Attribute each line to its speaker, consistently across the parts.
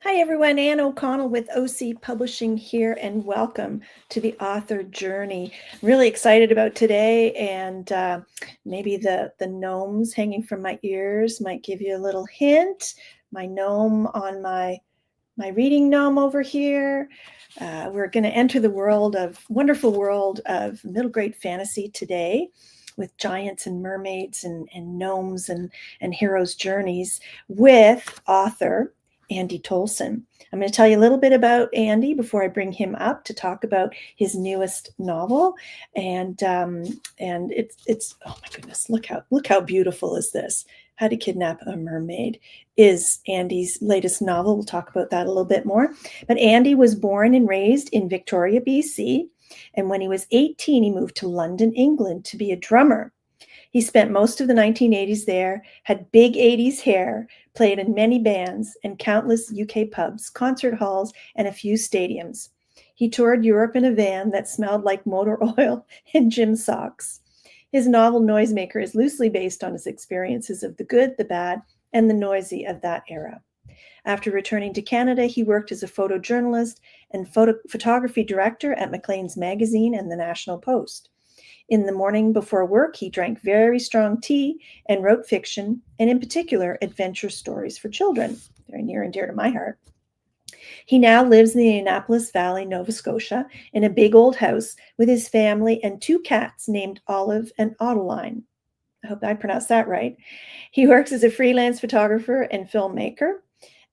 Speaker 1: Hi everyone, Ann O'Connell with OC Publishing here, and welcome to the author journey. Really excited about today, and maybe the gnomes hanging from my ears might give you a little hint. My gnome on my reading gnome over here. We're going to enter the wonderful world of middle grade fantasy today, with giants and mermaids and gnomes and heroes' journeys with author Andy Tolson. I'm going to tell you a little bit about Andy before I bring him up to talk about his newest novel, and it's oh my goodness, look how beautiful is this? How to Kidnap a Mermaid is Andy's latest novel. We'll talk about that a little bit more. But Andy was born and raised in Victoria, BC, and when he was 18, he moved to London, England, to be a drummer. He spent most of the 1980s there, had big 80s hair, played in many bands and countless UK pubs, concert halls, and a few stadiums. He toured Europe in a van that smelled like motor oil and gym socks. His novel Noisemaker is loosely based on his experiences of the good, the bad, and the noisy of that era. After returning to Canada, he worked as a photojournalist and photography director at Maclean's Magazine and the National Post. In the morning before work, he drank very strong tea and wrote fiction, and in particular, adventure stories for children, very near and dear to my heart. He now lives in the Annapolis Valley, Nova Scotia, in a big old house with his family and two cats named Olive and Adeline. I hope I pronounced that right. He works as a freelance photographer and filmmaker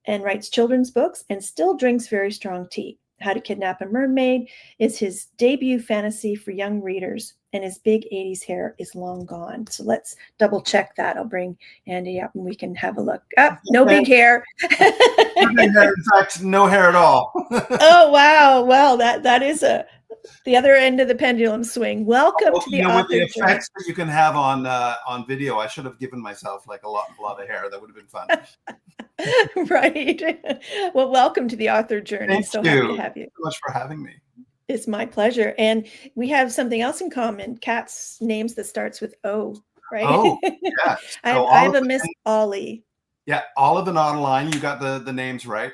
Speaker 1: and writes children's books and still drinks very strong tea. How to Kidnap a Mermaid is his debut fantasy for young readers, and his big 80s hair is long gone. So let's double check that. I'll bring Andy up and we can have a look. No big hair.
Speaker 2: In fact, no hair at all.
Speaker 1: Oh, wow. Well, that is the other end of the pendulum swing. Welcome to the author
Speaker 2: with the effects that you can have on video, I should have given myself like a lot of hair. That would have been fun.
Speaker 1: Right. Well, welcome to the author journey.
Speaker 2: Thank
Speaker 1: so
Speaker 2: you.
Speaker 1: Happy to have you.
Speaker 2: Thank you so much for having me.
Speaker 1: It's my pleasure. And we have something else in common. Cats' names that starts with O, right?
Speaker 2: Oh, yeah. So
Speaker 1: I have a Miss Ollie.
Speaker 2: Yeah, Olive and Adeline. You got the names right.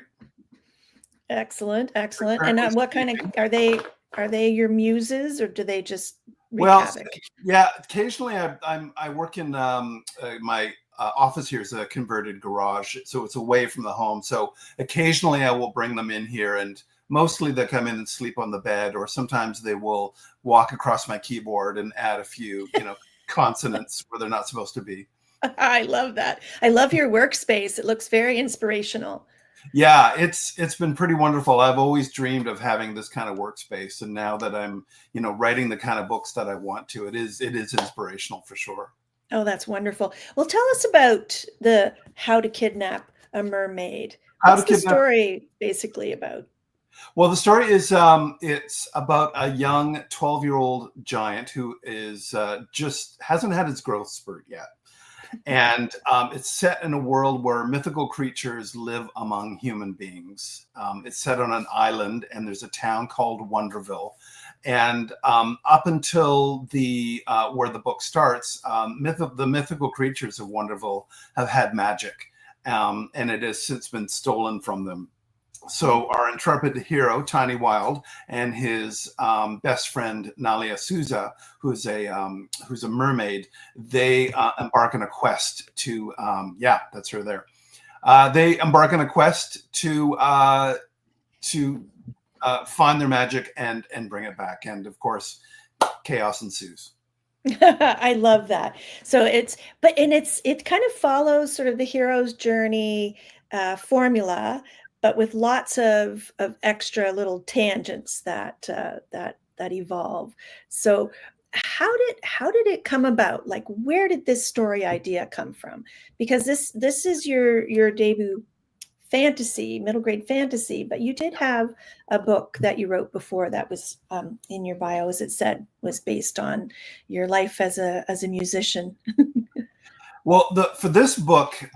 Speaker 1: Excellent. And what kind of are they? Are they your muses, or do they just wreak havoc?
Speaker 2: Yeah. Occasionally, I work in my office here is a converted garage, so it's away from the home. So occasionally, I will bring them in here, and mostly they come in and sleep on the bed, or sometimes they will walk across my keyboard and add a few, consonants where they're not supposed to be.
Speaker 1: I love that. I love your workspace. It looks very inspirational.
Speaker 2: Yeah, it's been pretty wonderful. I've always dreamed of having this kind of workspace, and now that I'm, writing the kind of books that I want to, it is inspirational for sure.
Speaker 1: Oh, that's wonderful. Well, tell us about the How to Kidnap a Mermaid. What's the story basically about?
Speaker 2: Well, the story is it's about a young 12-year-old giant who is just hasn't had his growth spurt yet. And it's set in a world where mythical creatures live among human beings. It's set on an island, and there's a town called Wonderville. And up until where the book starts, the mythical creatures of Wonderville have had magic, and it has since been stolen from them. So our intrepid hero, Tiny Wild, and his best friend, Nalia Souza, who's a mermaid, they embark on a quest to, that's her there. They embark on a quest to find their magic and bring it back. And of course, chaos ensues.
Speaker 1: I love that. So it kind of follows sort of the hero's journey formula, but with lots of extra little tangents that evolve. So how did it come about? Like, where did this story idea come from? Because this is your debut fantasy, middle grade fantasy, but you did have a book that you wrote before that was in your bio, as it said, was based on your life as a musician.
Speaker 2: Well, for this book,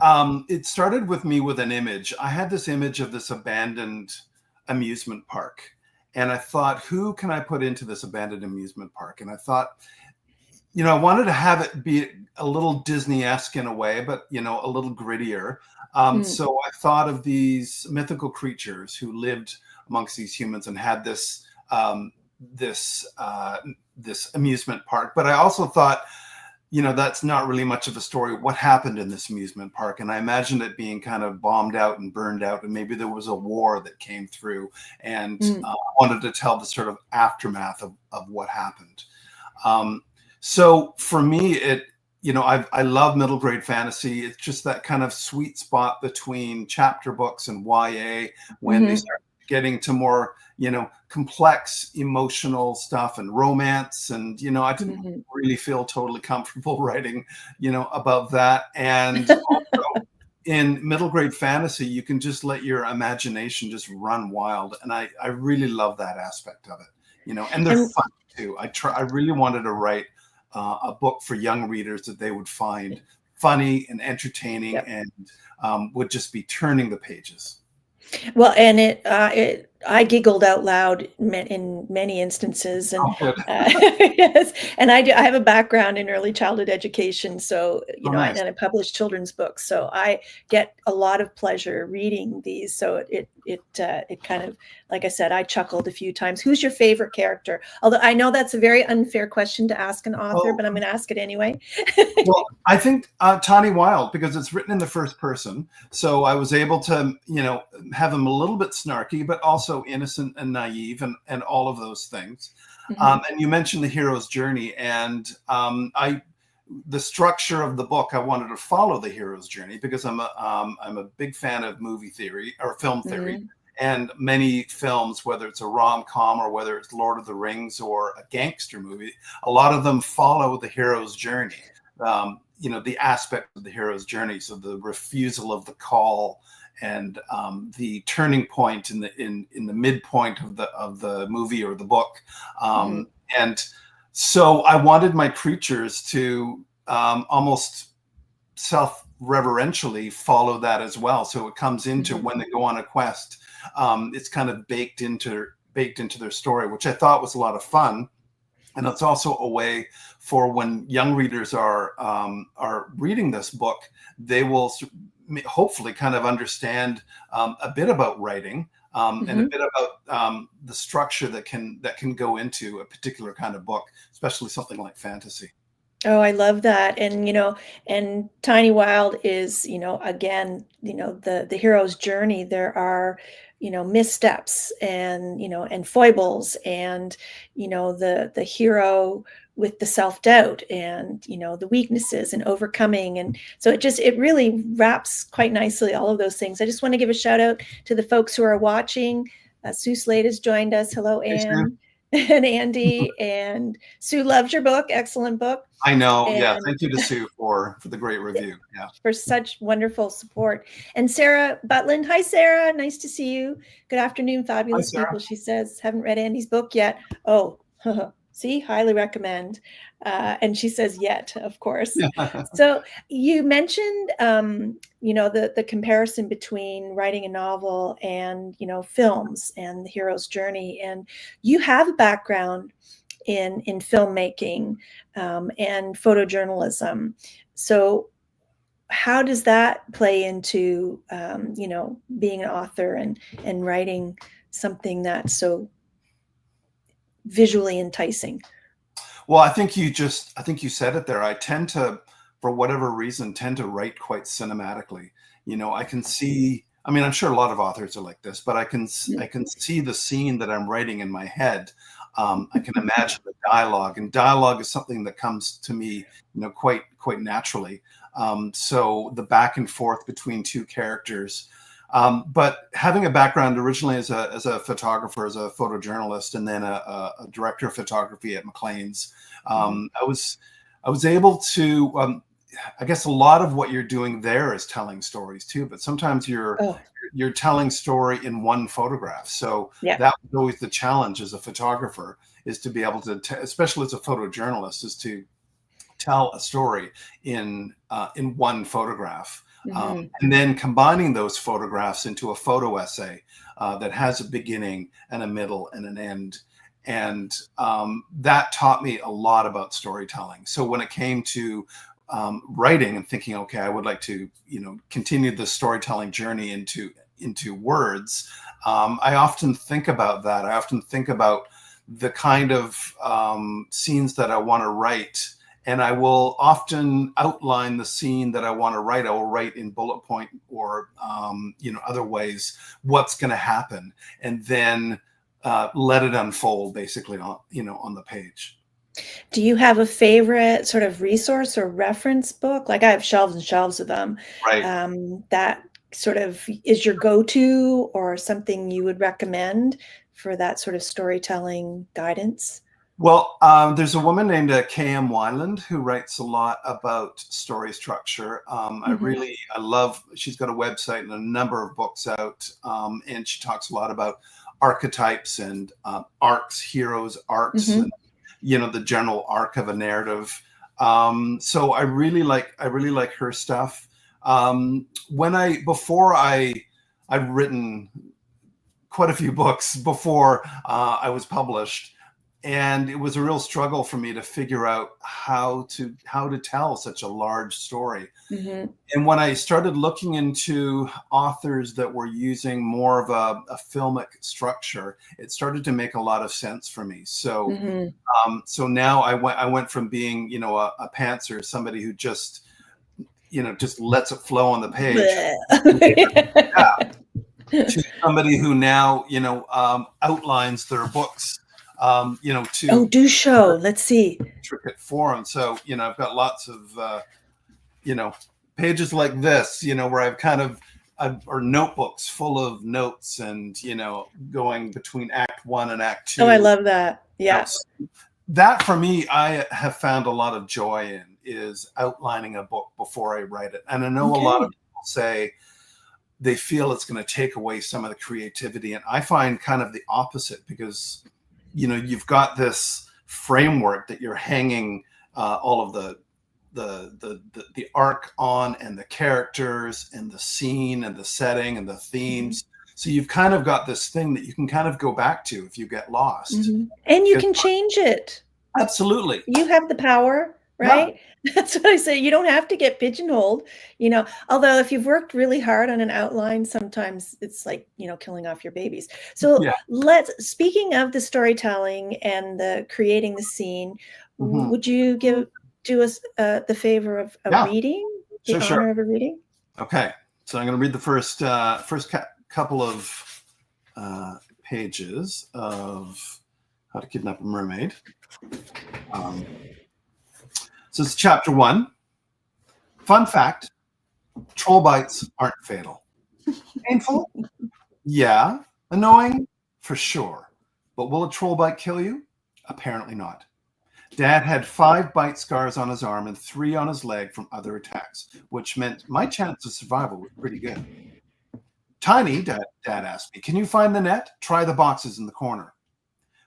Speaker 2: it started with me with an image. I had this image of this abandoned amusement park, and I thought, who can I put into this abandoned amusement park? And I thought, I wanted to have it be a little Disney-esque in a way, but a little grittier.
Speaker 1: Mm,
Speaker 2: So I thought of these mythical creatures who lived amongst these humans and had this this amusement park. But I also thought, that's not really much of a story. What happened in this amusement park? And I imagined it being kind of bombed out and burned out, and maybe there was a war that came through, and
Speaker 1: mm,
Speaker 2: I wanted to tell the sort of aftermath of what happened. So for me, I love middle grade fantasy. It's just that kind of sweet spot between chapter books and YA when they
Speaker 1: hmm
Speaker 2: start getting to more, complex emotional stuff and romance. And, I didn't
Speaker 1: hmm
Speaker 2: really feel totally comfortable writing, about that. And also in middle grade fantasy, you can just let your imagination just run wild. And I really love that aspect of it, and they're
Speaker 1: And
Speaker 2: fun too. I really wanted to write a book for young readers that they would find funny and entertaining,
Speaker 1: yep.
Speaker 2: and would just be turning the pages.
Speaker 1: Well, and I giggled out loud in many instances, and
Speaker 2: Oh, good.
Speaker 1: yes, and I have a background in early childhood education, so
Speaker 2: Oh, nice.
Speaker 1: and I publish children's books, so I get a lot of pleasure reading these. So it kind of, like I said, I chuckled a few times. Who's your favorite character? Although I know that's a very unfair question to ask an author,
Speaker 2: Oh,
Speaker 1: but I'm going to ask it anyway.
Speaker 2: well, I think Tawny Wild, because it's written in the first person. So I was able to, have him a little bit snarky, but also innocent and naive, and all of those things.
Speaker 1: hmm
Speaker 2: And you mentioned the hero's journey, and the structure of the book, I wanted to follow the hero's journey because I'm a big fan of movie theory or film theory.
Speaker 1: hmm
Speaker 2: And many films, whether it's a rom-com or whether it's Lord of the Rings or a gangster movie, a lot of them follow the hero's journey. The aspect of the hero's journey. So the refusal of the call, and the turning point in the midpoint of the movie or the book.
Speaker 1: hmm
Speaker 2: And so I wanted my creatures to almost self-reverentially follow that as well. So it comes into
Speaker 1: hmm
Speaker 2: when they go on a quest. It's kind of baked into their story, which I thought was a lot of fun. And it's also a way for when young readers are reading this book, they will hopefully kind of understand a bit about writing, and a
Speaker 1: hmm
Speaker 2: bit about the structure that can go into a particular kind of book, especially something like fantasy.
Speaker 1: Oh, I love that. And, and Tiny Wild is, again, the hero's journey. There are, missteps and, and foibles, and, the hero with the self-doubt, and, the weaknesses and overcoming. And so it really wraps quite nicely all of those things. I just want to give a shout out to the folks who are watching. Sue Slade has joined us. Hello,
Speaker 2: Hey, Sue.
Speaker 1: Anne and Andy. And Sue loves your book. Excellent book.
Speaker 2: I know. Yeah.
Speaker 1: And
Speaker 2: Thank you to Sue for the great review. Yeah.
Speaker 1: for such wonderful support. And Sarah Butland. Hi, Sarah. Nice to see you. Good afternoon,
Speaker 2: Hi,
Speaker 1: fabulous
Speaker 2: Sarah.
Speaker 1: people. She says, haven't read Andy's book yet. Oh, see, highly recommend. And she says, yet, of course. So you mentioned, the comparison between writing a novel and, films and the hero's journey. And you have a background in filmmaking, and photojournalism. So how does that play into, being an author and writing something that's so visually enticing?
Speaker 2: Well, I think you said it there. I tend to, for whatever reason, tend to write quite cinematically. I can see. I mean, I'm sure a lot of authors are like this, but I can see the scene that I'm writing in my head. I can imagine the dialogue, and dialogue is something that comes to me, quite naturally. So the back and forth between two characters. But having a background originally as a photographer, as a photojournalist, and then a director of photography at Maclean's,
Speaker 1: Mhm.
Speaker 2: I was able to. I guess a lot of what you're doing there is telling stories too, but sometimes
Speaker 1: Oh,
Speaker 2: you're telling story in one photograph. So
Speaker 1: yeah.
Speaker 2: that was always the challenge as a photographer, is to be able to, especially as a photojournalist, is to tell a story in one photograph,
Speaker 1: hmm
Speaker 2: and then combining those photographs into a photo essay that has a beginning and a middle and an end. And that taught me a lot about storytelling. So when it came to writing and thinking, okay, I would like to, continue the storytelling journey into words, I often think about that. I often think about the kind of scenes that I want to write. And I will often outline the scene that I want to write. I will write in bullet point or, other ways what's going to happen, and then let it unfold basically on the page.
Speaker 1: Do you have a favorite sort of resource or reference book? Like I have shelves and shelves of them.
Speaker 2: Right.
Speaker 1: That sort of is your go-to, or something you would recommend for that sort of storytelling guidance?
Speaker 2: Well, there's a woman named K.M. Wyland who writes a lot about story structure. I love, she's got a website and a number of books out, and she talks a lot about archetypes and arcs, heroes, arcs, and, the general arc of a narrative. So I really like her stuff. I've written quite a few books before I was published. And it was a real struggle for me to figure out how to tell such a large story.
Speaker 1: Mm-hmm.
Speaker 2: And when I started looking into authors that were using more of a filmic structure, it started to make a lot of sense for me. So, so now I went from being, a pantser, somebody who just lets it flow on the page, to somebody who now, outlines their books.
Speaker 1: Do show. Let's see.
Speaker 2: Intricate form. So, I've got lots of, pages like this, where I've kind of, or notebooks full of notes and, going between Act 1 and Act 2.
Speaker 1: Oh, I love that. Yeah.
Speaker 2: That for me, I have found a lot of joy in, is outlining a book before I write it. And I know a lot of people say they feel it's going to take away some of the creativity. And I find kind of the opposite, because you've got this framework that you're hanging all of the arc on, and the characters and the scene and the setting and the themes. So you've kind of got this thing that you can kind of go back to if you get lost.
Speaker 1: And you can change it.
Speaker 2: Absolutely.
Speaker 1: You have the power, right? Yeah. That's what I say. You don't have to get pigeonholed, although if you've worked really hard on an outline, sometimes it's like, killing off your babies. So speaking of the storytelling and the creating the scene, would you do us the favor of reading, the honor of a reading?
Speaker 2: Okay. So I'm going to read the first couple of pages of How to Kidnap a Mermaid. So it's chapter 1. Fun fact: troll bites aren't fatal. Painful? Yeah. Annoying? For sure. But will a troll bite kill you? Apparently not. Dad had 5 bite scars on his arm and 3 on his leg from other attacks, which meant my chance of survival was pretty good. Tiny, Dad asked me, can you find the net? Try the boxes in the corner.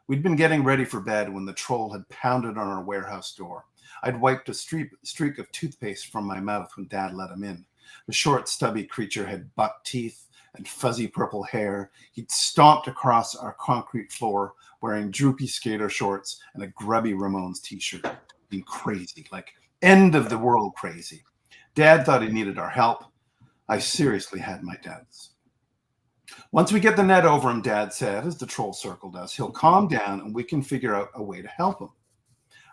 Speaker 2: We'd been getting ready for bed when the troll had pounded on our warehouse door. I'd wiped a streak of toothpaste from my mouth when Dad let him in. The short, stubby creature had buck teeth and fuzzy purple hair. He'd stomped across our concrete floor wearing droopy skater shorts and a grubby Ramones t-shirt. Being crazy, like end of the world crazy. Dad thought he needed our help. I seriously had my doubts. Once we get the net over him, Dad said, as the troll circled us, he'll calm down and we can figure out a way to help him.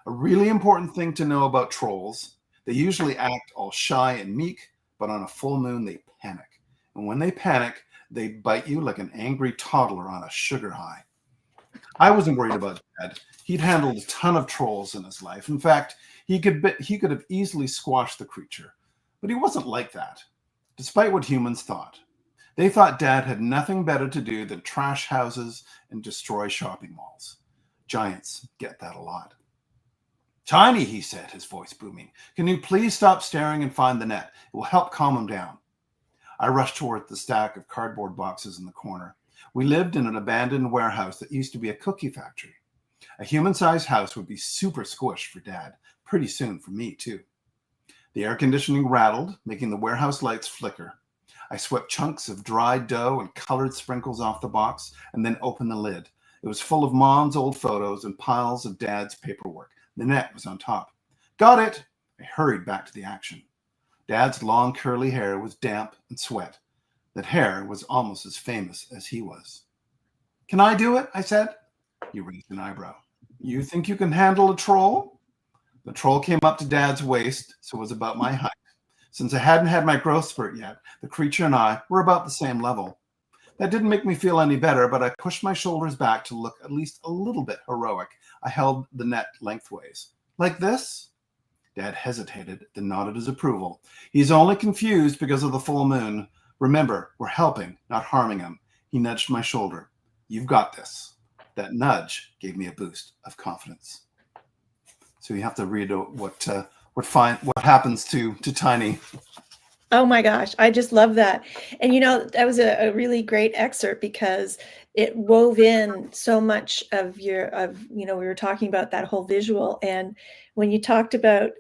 Speaker 2: A really important thing to know about trolls: they usually act all shy and meek, but on a full moon, they panic. And when they panic, they bite you like an angry toddler on a sugar high. I wasn't worried about Dad. He'd handled a ton of trolls in his life. In fact, he could have easily squashed the creature, but he wasn't like that, despite what humans thought. They thought Dad had nothing better to do than trash houses and destroy shopping malls. Giants get that a lot. Tiny, he said, his voice booming, can you please stop staring and find the net? It will help calm him down. I rushed toward the stack of cardboard boxes in the corner. We lived in an abandoned warehouse that used to be a cookie factory. A human-sized house would be super squished for Dad, pretty soon for me too. The air conditioning rattled, making the warehouse lights flicker. I swept chunks of dried dough and colored sprinkles off the box and then opened the lid. It was full of Mom's old photos and piles of Dad's paperwork. The net was on top. Got it! I hurried back to the action. Dad's long curly hair was damp and sweat. That hair was almost as famous as he was. Can I do it? I said. He raised an eyebrow. You think you can handle a troll? The troll came up to Dad's waist, so it was about my height. Since I hadn't had my growth spurt yet, the creature and I were about the same level. That didn't make me feel any better, but I pushed my shoulders back to look at least a little bit heroic. I held the net lengthways. Like this? Dad hesitated, then nodded his approval. He's only confused because of the full moon. Remember, we're helping, not harming him. He nudged my shoulder. You've got this. That nudge gave me a boost of confidence. So you have to read what happens to Tiny.
Speaker 1: Oh my gosh, I just love that. And that was a really great excerpt because it wove in so much of we were talking about that whole visual. And when you talked about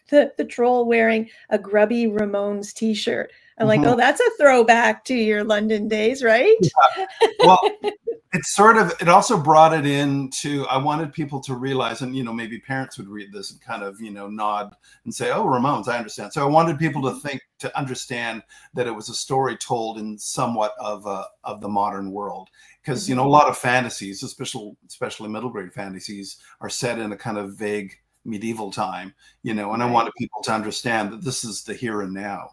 Speaker 1: the troll wearing a grubby Ramones t-shirt, I'm like, oh, that's a throwback to your London days, right?
Speaker 2: Yeah. Well, it also brought it into, I wanted people to realize, and, maybe parents would read this and kind of, nod and say, oh, Ramones, I understand. So I wanted people to understand that it was a story told in somewhat of the modern world. Because, a lot of fantasies, especially middle grade fantasies, are set in a kind of vague medieval time, and I wanted people to understand that this is the here and now.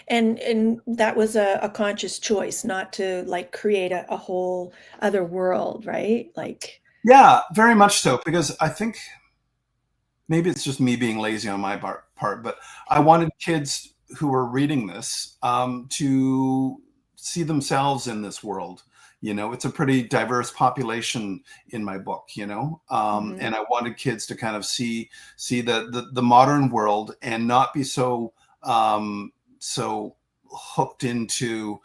Speaker 1: And that was a conscious choice, not to create a whole other world, right?
Speaker 2: Yeah, very much so, because I think maybe it's just me being lazy on my part, but I wanted kids who were reading this to see themselves in this world. It's a pretty diverse population in my book, and I wanted kids to kind of see the modern world and not be so hooked into,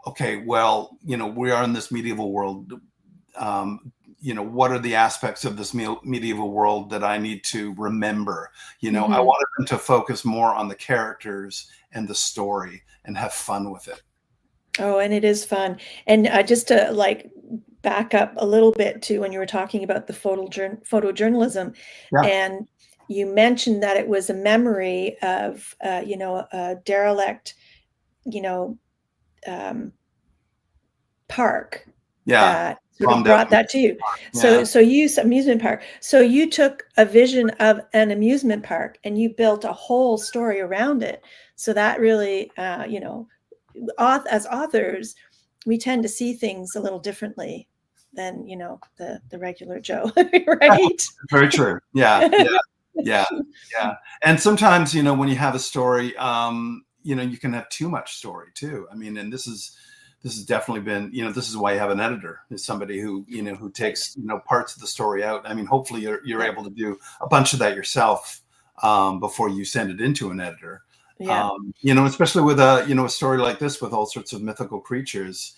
Speaker 2: okay, well, we are in this medieval world. What are the aspects of this medieval world that I need to remember? I wanted them to focus more on the characters and the story and have fun with it.
Speaker 1: Oh, and it is fun. And just to back up a little bit to when you were talking about the photojournalism, and you mentioned that it was a memory of, a derelict, park that sort of brought that to you. So you amusement park. So you took a vision of an amusement park and you built a whole story around it. So that really, as authors, we tend to see things a little differently than the regular Joe, right?
Speaker 2: Very true. Yeah. And sometimes when you have a story, you can have too much story too. I mean, and this has definitely been, this is why you have an editor, is somebody who who takes parts of the story out. I mean, hopefully you're able to do a bunch of that yourself before you send it into an editor.
Speaker 1: Yeah.
Speaker 2: Especially with a story like this with all sorts of mythical creatures,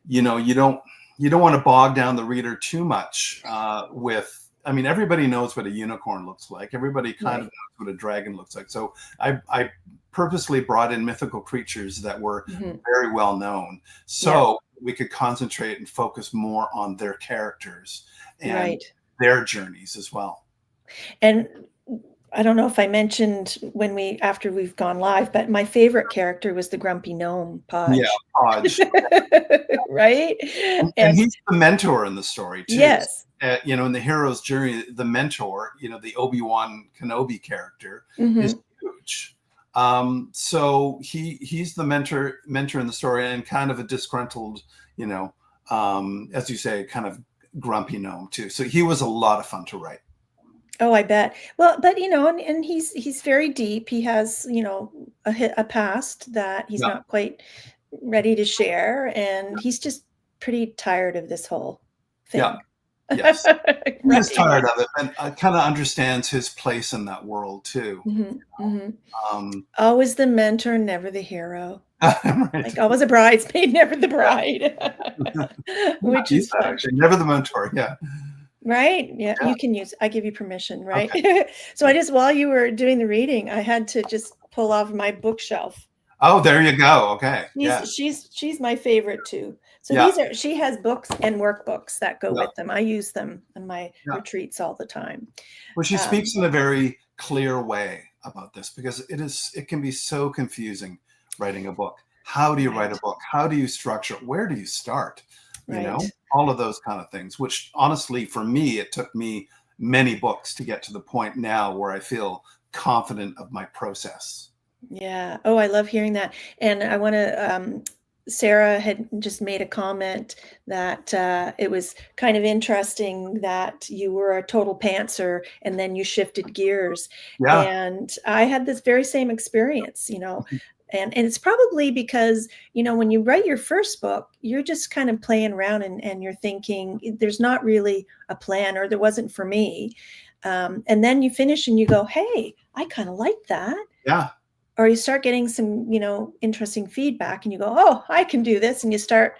Speaker 2: you don't want to bog down the reader too much I mean, everybody knows what a unicorn looks like. Everybody kind of knows what a dragon looks like. So I purposely brought in mythical creatures that were very well known, so we could concentrate and focus more on their characters and their journeys as well.
Speaker 1: And I don't know if I mentioned after we've gone live, but my favorite character was the grumpy gnome, Podge.
Speaker 2: Yeah, Podge.
Speaker 1: Right?
Speaker 2: And he's the mentor in the story too.
Speaker 1: Yes.
Speaker 2: In the hero's journey, the mentor, the Obi-Wan Kenobi character is huge. So he's the mentor in the story, and kind of a disgruntled, as you say, kind of grumpy gnome too. So he was a lot of fun to write.
Speaker 1: Oh, I bet. Well, but and he's very deep. He has a past that he's not quite ready to share, and he's just pretty tired of this whole thing.
Speaker 2: Yeah. Yes. He's tired of it, and kind of understands his place in that world too.
Speaker 1: Always the mentor, never the hero. Right. Always a bridesmaid, never the bride. Which is
Speaker 2: actually never the mentor. Yeah.
Speaker 1: Right. Yeah. You can I give you permission. Right. Okay. So while you were doing the reading, I had to just pull off my bookshelf.
Speaker 2: Oh, there you go. Okay.
Speaker 1: She's my favorite too. So she has books and workbooks that go
Speaker 2: Yeah.
Speaker 1: with them. I use them in my
Speaker 2: Yeah.
Speaker 1: retreats all the time.
Speaker 2: Well, she speaks in a very clear way about this, because it can be so confusing writing a book. How do you write a book? How do you structure it? Where do you start? You know, all of those kind of things, which honestly, for me, it took me many books to get to the point now where I feel confident of my process.
Speaker 1: Yeah. Oh, I love hearing that. And I want to, Sarah had just made a comment that it was kind of interesting that you were a total pantser and then you shifted gears.
Speaker 2: Yeah.
Speaker 1: And I had this very same experience, you know, and it's probably because, you know, when you write your first book, you're just kind of playing around and you're thinking there's not really a plan, or there wasn't for me. And then you finish and you go, hey, I kind of like that.
Speaker 2: Yeah.
Speaker 1: Or you start getting some, you know, interesting feedback and you go, oh, I can do this. And you start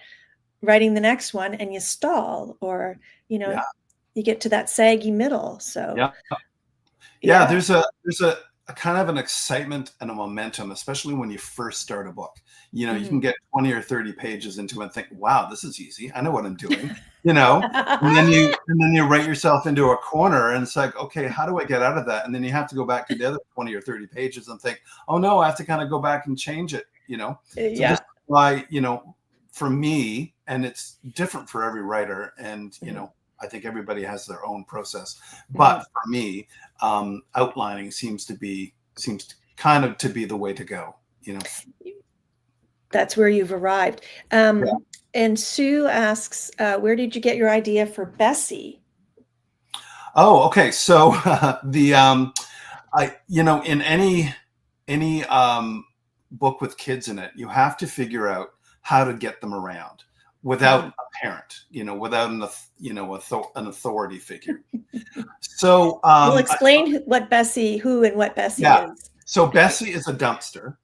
Speaker 1: writing the next one and you stall, or, you know, you get to that saggy middle. So
Speaker 2: yeah, there's a kind of an excitement and a momentum, especially when you first start a book. You know, you can get 20 or 30 pages into it and think, wow, this is easy. I know what I'm doing, you know, and then you write yourself into a corner and it's like, okay, how do I get out of that? And then you have to go back to the other 20 or 30 pages and think, oh no, I have to kind of go back and change it, you know? So this is why, you know, for me, and it's different for every writer, and, you know, I think everybody has their own process, but for me, outlining seems kind of to be the way to go, you know.
Speaker 1: That's where you've arrived. And Sue asks, where did you get your idea for Bessie?
Speaker 2: Oh, okay. So you know, in any book with kids in it, you have to figure out how to get them around without a parent, you know, without an authority figure. So
Speaker 1: we'll explain what Bessie is.
Speaker 2: So Bessie is a dumpster.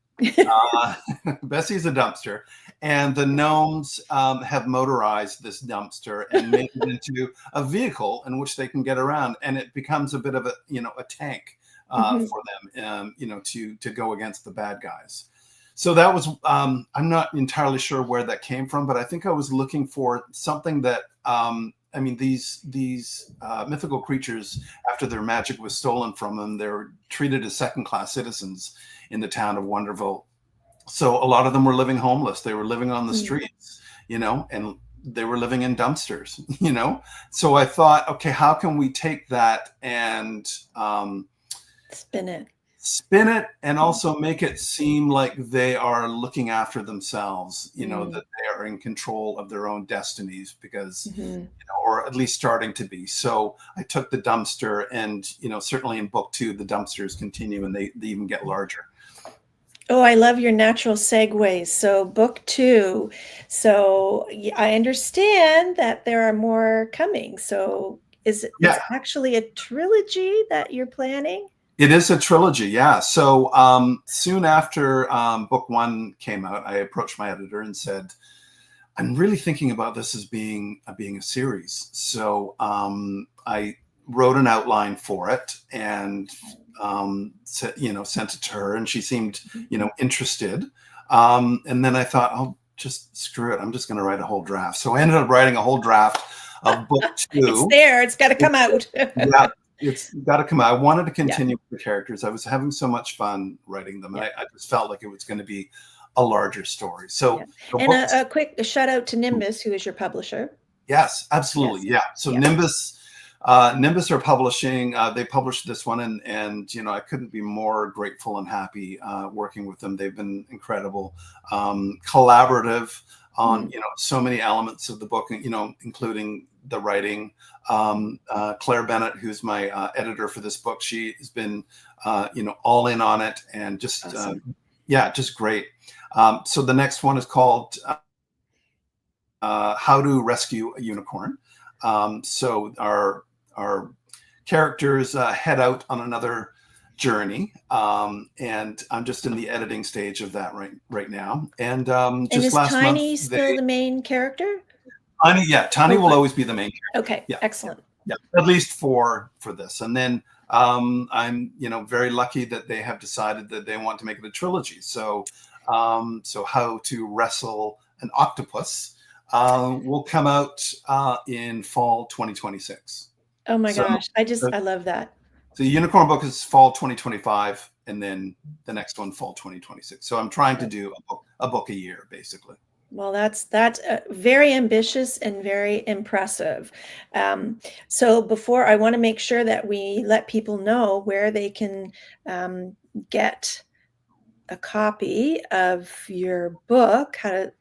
Speaker 2: Bessie is a dumpster, and the gnomes have motorized this dumpster and made it into a vehicle in which they can get around, and it becomes a bit of a, you know, a tank for them, you know, to go against the bad guys. So that was, I'm not entirely sure where that came from, but I think I was looking for something that, I mean, these mythical creatures, after their magic was stolen from them, they were treated as second-class citizens in the town of Wonderville. So a lot of them were living homeless. They were living on the streets, you know, and they were living in dumpsters, you know. So I thought, okay, how can we take that and spin it and also make it seem like they are looking after themselves, you know, that they are in control of their own destinies, because, you know, or at least starting to be. So I took the dumpster, and, you know, certainly in book 2, the dumpsters continue and they even get larger.
Speaker 1: Oh, I love your natural segues. So book 2. So I understand that there are more coming. So is it actually a trilogy that you're planning?
Speaker 2: It is a trilogy, yeah. So soon after book 1 came out, I approached my editor and said, I'm really thinking about this as being a series. So I wrote an outline for it and sent it to her, and she seemed, you know, interested. And then I thought, oh, just screw it. I'm just going to write a whole draft. So I ended up writing a whole draft of book 2.
Speaker 1: It's there. It's got to come out.
Speaker 2: Yeah. It's got to come out. I wanted to continue with the characters. I was having so much fun writing them, and I just felt like it was going to be a larger story. So,
Speaker 1: and a quick shout out to Nimbus, who is your publisher.
Speaker 2: Yes, absolutely. Yeah. So Nimbus are publishing. They published this one, and you know, I couldn't be more grateful and happy working with them. They've been incredible, collaborative on you know, so many elements of the book, you know, including the writing. Claire Bennett, who's my editor for this book, she has been you know, all in on it, and just awesome. Just great. So the next one is called How to Rescue a Unicorn. So our characters head out on another journey, and I'm just in the editing stage of that right now. And just
Speaker 1: is
Speaker 2: last
Speaker 1: Tiny
Speaker 2: month,
Speaker 1: still the main character?
Speaker 2: Tiny will always be the main character.
Speaker 1: Okay, excellent.
Speaker 2: Yeah, at least for this. And then I'm, you know, very lucky that they have decided that they want to make it a trilogy. So so How to Wrestle an Octopus will come out in fall 2026.
Speaker 1: Oh my
Speaker 2: So
Speaker 1: gosh.
Speaker 2: the,
Speaker 1: I love that.
Speaker 2: the unicorn book is fall 2025, and then the next one fall 2026. So I'm trying to do a book a year, basically.
Speaker 1: Well, that's very ambitious and very impressive. So before, I want to make sure that we let people know where they can get a copy of your book, How to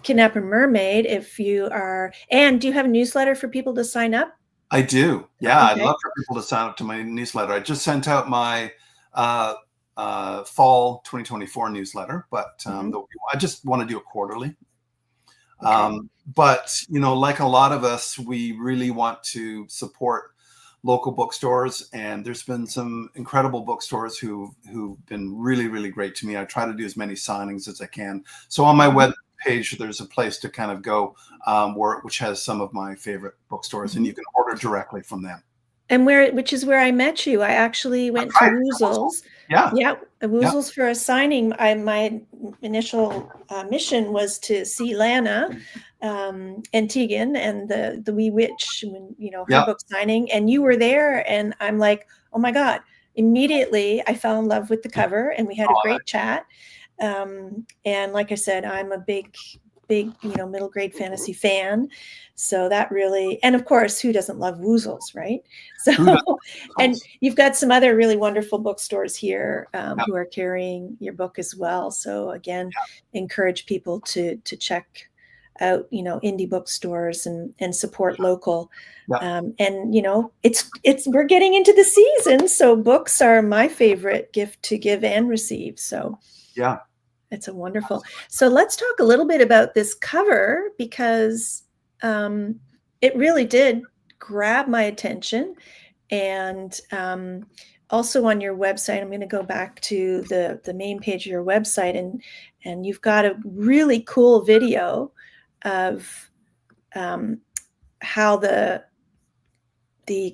Speaker 1: Kidnap a Mermaid. If you are, and do you have a newsletter for people to sign up?
Speaker 2: I do. Yeah, I'd
Speaker 1: Okay.
Speaker 2: love for people to sign up to my newsletter. I just sent out my fall 2024 newsletter, but
Speaker 1: Mhm.
Speaker 2: I just want to do it quarterly.
Speaker 1: Okay.
Speaker 2: But like a lot of us, we really want to support local bookstores, and there's been some incredible bookstores who've been really, really great to me. I try to do as many signings as I can. So on my
Speaker 1: Mhm.
Speaker 2: web page, there's a place to kind of go which has some of my favorite bookstores, and
Speaker 1: Mhm.
Speaker 2: you can order directly from them.
Speaker 1: And which is where I met you. I actually went
Speaker 2: That's
Speaker 1: to
Speaker 2: right. Proposal.
Speaker 1: Woozles.
Speaker 2: Yeah.
Speaker 1: Yeah,
Speaker 2: Yeah.
Speaker 1: Woozles for a signing. My initial mission was to see Lana and Tegan and the Wee Witch, when her
Speaker 2: Yeah.
Speaker 1: book signing, and you were there, and I'm like, oh my God! Immediately, I fell in love with the cover, and we had a
Speaker 2: Oh,
Speaker 1: great chat. And like I said, I'm a big middle grade fantasy fan, so that really, and of course, who doesn't love Woozles, right? So,
Speaker 2: who does
Speaker 1: and
Speaker 2: proposals?
Speaker 1: you've got some other really wonderful bookstores here
Speaker 2: Yeah.
Speaker 1: who are carrying your book as well. So again, encourage people to check out indie bookstores and support local.
Speaker 2: Yeah.
Speaker 1: And it's we're getting into the season, so books are my favorite gift to give and receive. So
Speaker 2: Yeah.
Speaker 1: it's a wonderful. So let's talk a little bit about this cover, because it really did grab my attention. And also on your website, I'm going to go back to the main page of your website, and you've got a really cool video of how the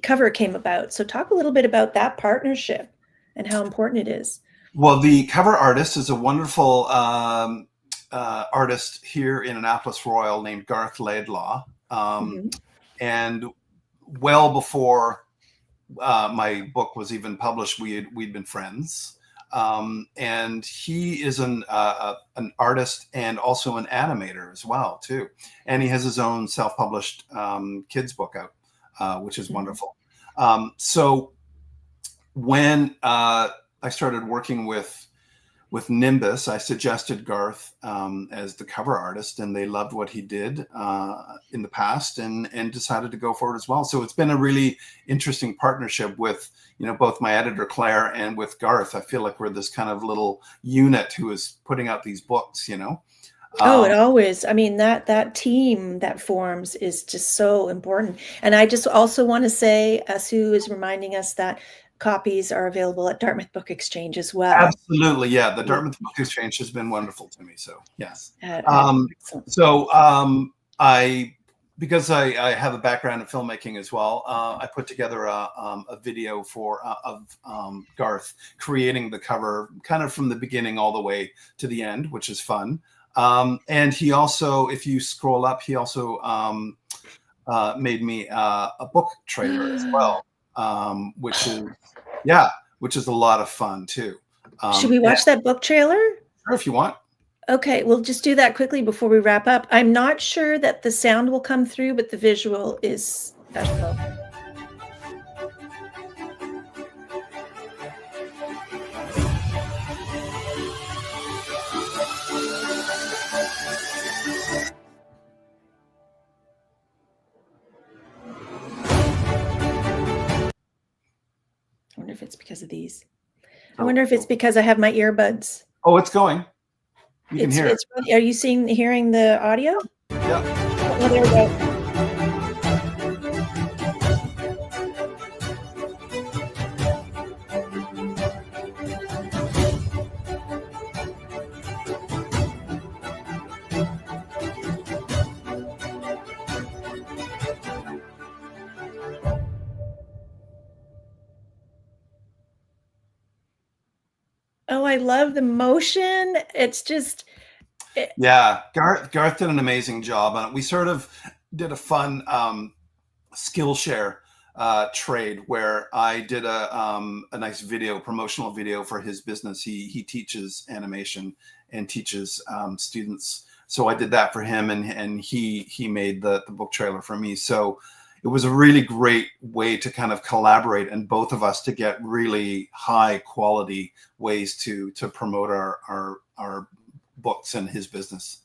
Speaker 1: cover came about. So talk a little bit about that partnership and how important it is.
Speaker 2: Well, the cover artist is a wonderful artist here in Annapolis Royal named Garth Laidlaw.
Speaker 1: Mhm.
Speaker 2: And well before my book was even published, we'd been friends. And he is an artist and also an animator as well too. And he has his own self-published kids book out, which is
Speaker 1: Mhm.
Speaker 2: wonderful. So when I started working with Nimbus, I suggested Garth as the cover artist, and they loved what he did in the past, and decided to go forward as well. So it's been a really interesting partnership with both my editor Claire and with Garth. I feel like we're this kind of little unit who is putting out these books.
Speaker 1: Oh, it
Speaker 2: Um,
Speaker 1: always, I mean, that team that forms is just so important. And I just also want to say, Sue is reminding us that copies are available at Dartmouth Book Exchange as well.
Speaker 2: Absolutely, yeah. The
Speaker 1: Yeah.
Speaker 2: Dartmouth Book Exchange has been wonderful to me. So yes.
Speaker 1: Excellent.
Speaker 2: So I because I have a background in filmmaking as well. I put together a video of Garth creating the cover, kind of from the beginning all the way to the end, which is fun. And he also, if you scroll up, he also made me a book trailer as well, which is yeah, which is a lot of fun too.
Speaker 1: Should we
Speaker 2: Yeah,
Speaker 1: watch that book trailer?
Speaker 2: sure, if you want.
Speaker 1: Okay, we'll just do that quickly before we wrap up. I'm not sure that the sound will come through, but the visual is special. I wonder if it's because of these. I
Speaker 2: So,
Speaker 1: wonder if it's because I have my earbuds.
Speaker 2: oh, it's going. You can hear it.
Speaker 1: It's really, are you hearing the audio?
Speaker 2: Yeah.
Speaker 1: Oh, there we go. Oh, I love the motion. It's just Eh,
Speaker 2: Yeah, Garth did an amazing job on it. We sort of did a fun Skillshare trade where I did a nice video, promotional video for his business. He teaches animation and teaches students. So I did that for him, and he made the book trailer for me. So it was a really great way to kind of collaborate, and both of us to get really high quality ways to promote our books and his business.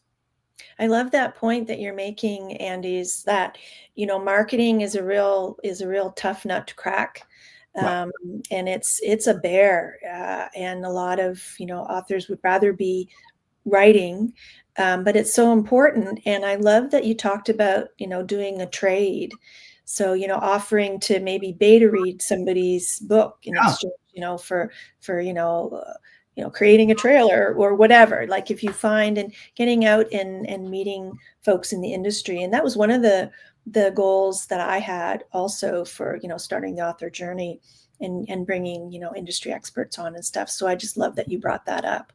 Speaker 1: I love that point that you're making, Andy, is that, marketing is a real tough nut to crack.
Speaker 2: Yeah.
Speaker 1: Um, and it's a bear. And a lot of, authors would rather be writing, but it's so important. And I love that you talked about, doing a trade. So, offering to maybe beta read somebody's book in
Speaker 2: Yeah.
Speaker 1: exchange, for, creating a trailer or whatever. Like if you find, and getting out and meeting folks in the industry. And that was one of the goals that I had also for, starting the author journey, and bringing, industry experts on and stuff. So I just love that you brought that up.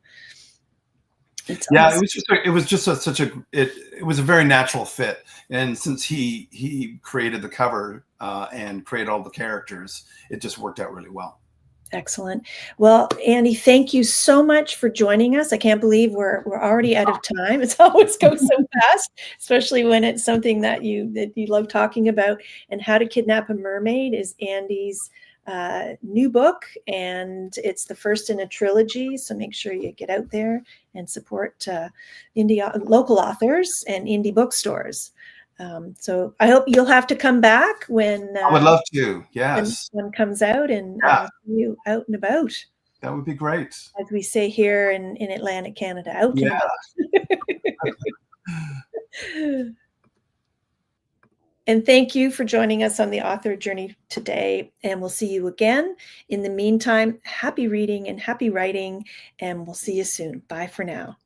Speaker 1: It's
Speaker 2: Yeah,
Speaker 1: awesome.
Speaker 2: it was just such a it was a very natural fit. And since he created the cover and created all the characters, it just worked out really well.
Speaker 1: Excellent. Well, Andy, thank you so much for joining us. I can't believe we're already out of time. It's always goes so fast, especially when it's something that you love talking about. And How to Kidnap a Mermaid is Andy's new book, and it's the first in a trilogy. So make sure you get out there and support local authors and indie bookstores. So I hope you'll have to come back when
Speaker 2: I would love to.
Speaker 1: the
Speaker 2: Yes.
Speaker 1: next one comes out, and
Speaker 2: Yeah,
Speaker 1: we'll see you out and about,
Speaker 2: that would be great.
Speaker 1: as we say here in Atlantic Canada, out and
Speaker 2: Yeah.
Speaker 1: about. And thank you for joining us on the author journey today. And we'll see you again. In the meantime, happy reading and happy writing, and we'll see you soon. Bye for now.